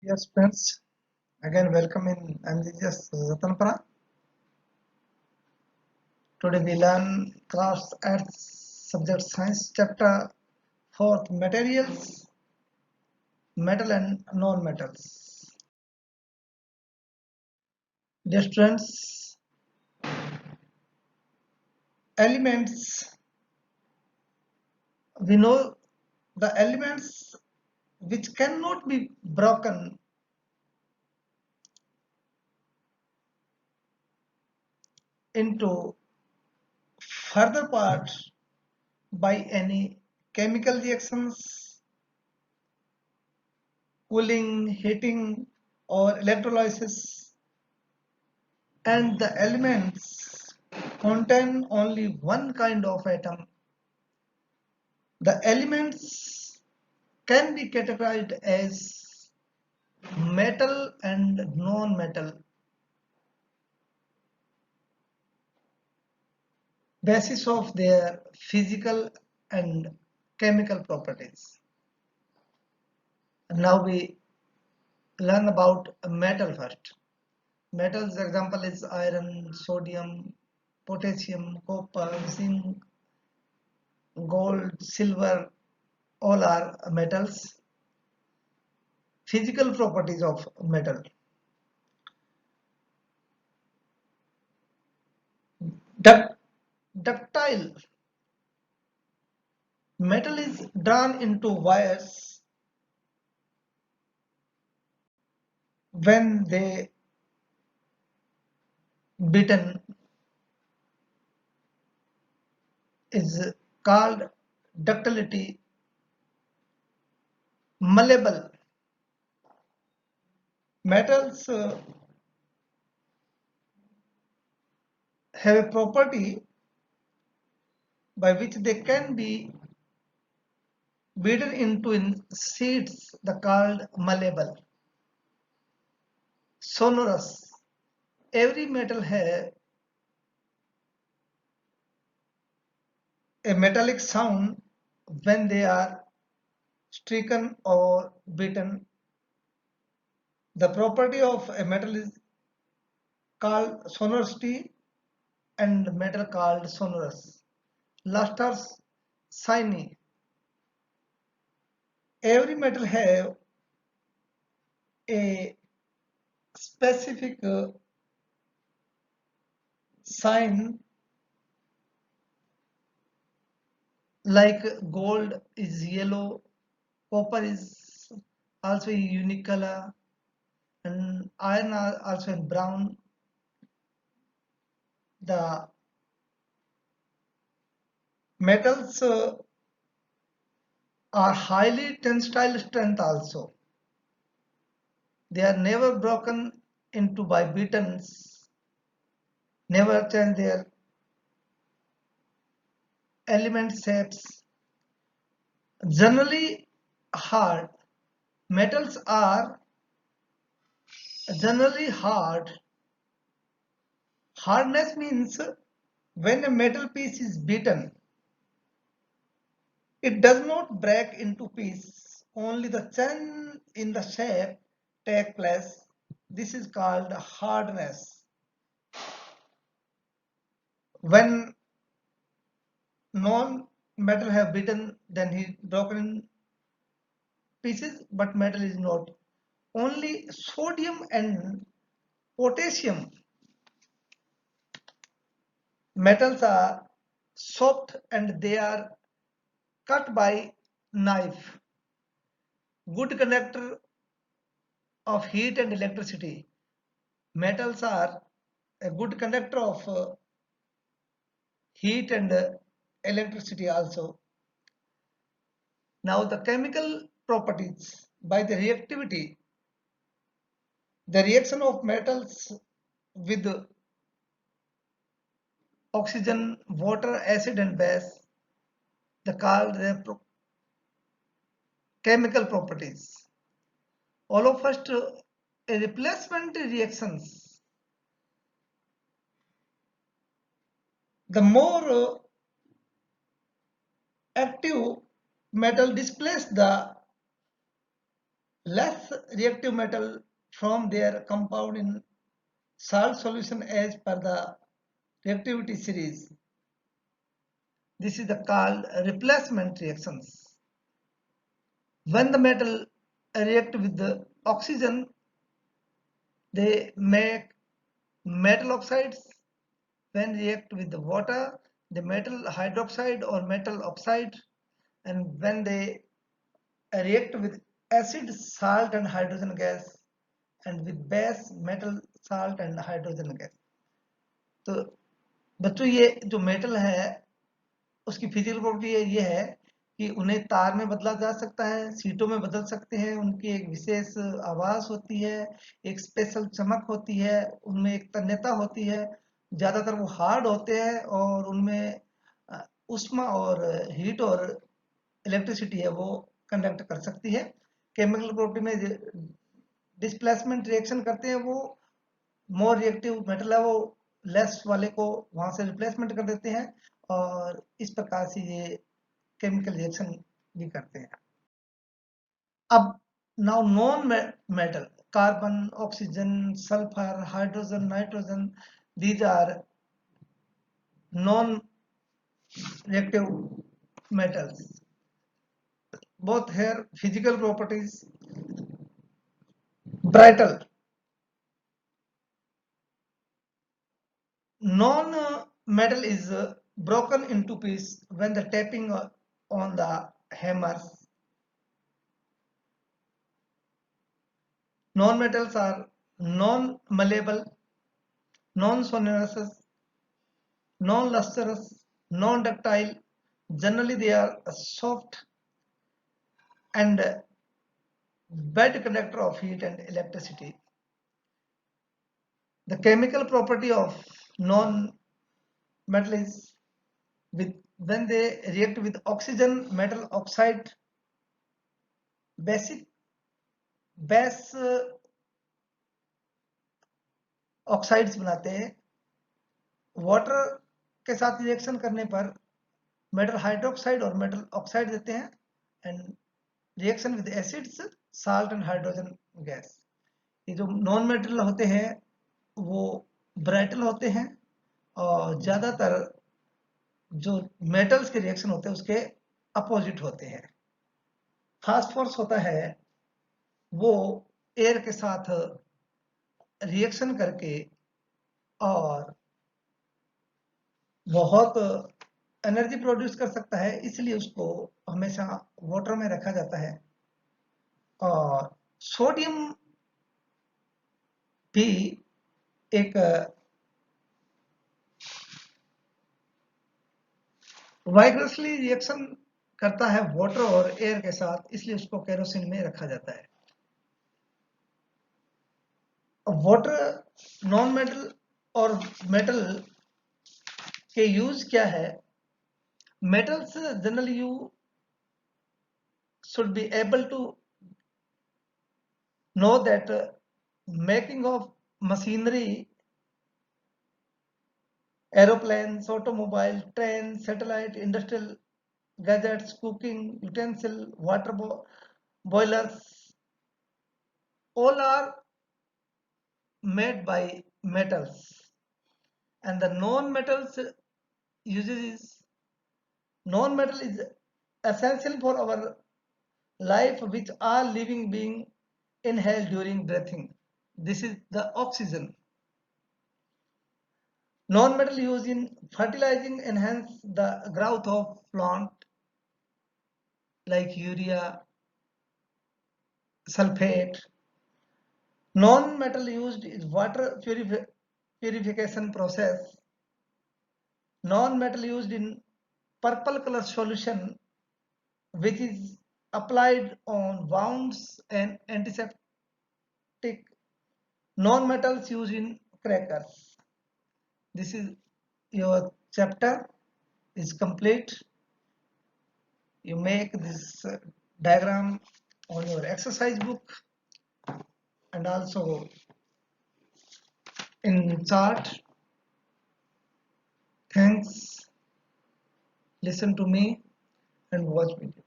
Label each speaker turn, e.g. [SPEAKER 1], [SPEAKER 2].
[SPEAKER 1] Yes, friends. Again, welcome in MGS Ratanpara. Today we learn class at subject science chapter 4th materials, metal and non-metals. Dear students, elements, we know the elements which cannot be broken into further parts by any chemical reactions, cooling, heating, or electrolysis, and the elements contain only one kind of atom. The elements can be categorized as metal and non-metal basis of their physical and chemical properties. Now we learn about metal first. Metals example is iron, sodium, potassium, copper, zinc, gold, silver, all are metals. Physical properties of metal. Duct, ductile. Metal is drawn into wires when they beaten is called ductility. Malleable. Metals have a property by which they can be beaten into in sheets the called malleable. Sonorous. Every metal has a metallic sound when they are stricken or beaten. The property of a metal is called sonority and metal called sonorous. Luster's shiny. Every metal have a specific sign, like gold is yellow, copper is also a unique color, and iron are also in brown. The metals are highly tensile strength also. They are never broken into by beatings, never change their element shapes. Generally hard. Metals are generally hard. Hardness means when a metal piece is beaten, it does not break into pieces. Only the change in the shape take place. This is called hardness. When non-metal have beaten, then he broken in pieces, but metal is not. Only sodium and potassium metals are soft and they are cut by knife. Good conductor of heat and electricity. Metals are a good conductor of heat and electricity also. Now the chemical properties by the reactivity, the reaction of metals with oxygen, water, acid and base, the called the chemical properties. All of first a replacement reactions. The more active metal displace the less reactive metal from their compound in salt solution as per the reactivity series. This is the called replacement reactions. When the metal react with the oxygen, they make metal oxides. When react with the water, the metal hydroxide or metal oxide. And when they react with acid, salt and hydrogen gas, and with base, metal, salt and hydrogen gas. तो बच्चों ये जो metal है उसकी physical property ये है कि उन्हें तार में बदला जा सकता है, सीटों में बदल सकते हैं, उनकी एक विशेष आवाज होती है, एक स्पेशल चमक होती है, उनमें एक तन्यता होती है। ज्यादातर वो हार्ड होते हैं और उनमें उष्मा और हीट और इलेक्ट्रिसिटी है वो कंडक्ट कर सकती है। केमिकल प्रॉपर्टी में डिस्प्लेसमेंट रिएक्शन करते हैं, वो मोर रिएक्टिव मेटल है वो लेस वाले को वहां से रिप्लेसमेंट कर देते हैं और इस प्रकार से ये केमिकल रिएक्शन भी करते हैं। अब now non metal, carbon, oxygen, sulphur, hydrogen, nitrogen, these are non reactive metals. Both here physical properties. Brittle, non metal is broken into pieces when the tapping on the hammers. Non metals are non malleable, non sonorous, non lustrous, non ductile. Generally they are soft and bad conductor of heat and electricity. The chemical property of non metal is with when they react with oxygen, metal oxide, basic base oxides बनाते हैं। Water के साथ reaction करने पर metal hydroxide और metal oxide देते हैं and reaction with acids, salt and hydrogen gas. ये जो नॉन मेटल होते हैं वो ब्राइटल होते हैं और ज्यादातर जो मेटल्स के रिएक्शन होते हैं उसके अपोजिट होते हैं। फास्फोरस होता है वो एयर के साथ रिएक्शन करके और बहुत एनर्जी प्रोड्यूस कर सकता है, इसलिए उसको हमेशा वाटर में रखा जाता है। और सोडियम भी एक वाइब्रेशनली रिएक्शन करता है वाटर और एयर के साथ, इसलिए उसको केरोसिन में रखा जाता है। वाटर नॉन मेटल और मेटल के यूज क्या है? metals generally you should be able to know that making of machinery, aeroplanes, automobile, trains, satellite, industrial gadgets, cooking utensil, water boilers, all are made by metals, and the non-metals uses is non-metal is essential for our life, which all living being inhale during breathing. This is the oxygen. Non-metal used in fertilizing enhance the growth of plant like urea, sulfate. Non-metal used is water purification process. Non-metal used in purple color solution which is applied on wounds and antiseptic. Non-metals used in crackers. This is your chapter is complete. You make this diagram on your exercise book and also in chart. Thanks. Listen to me and watch video.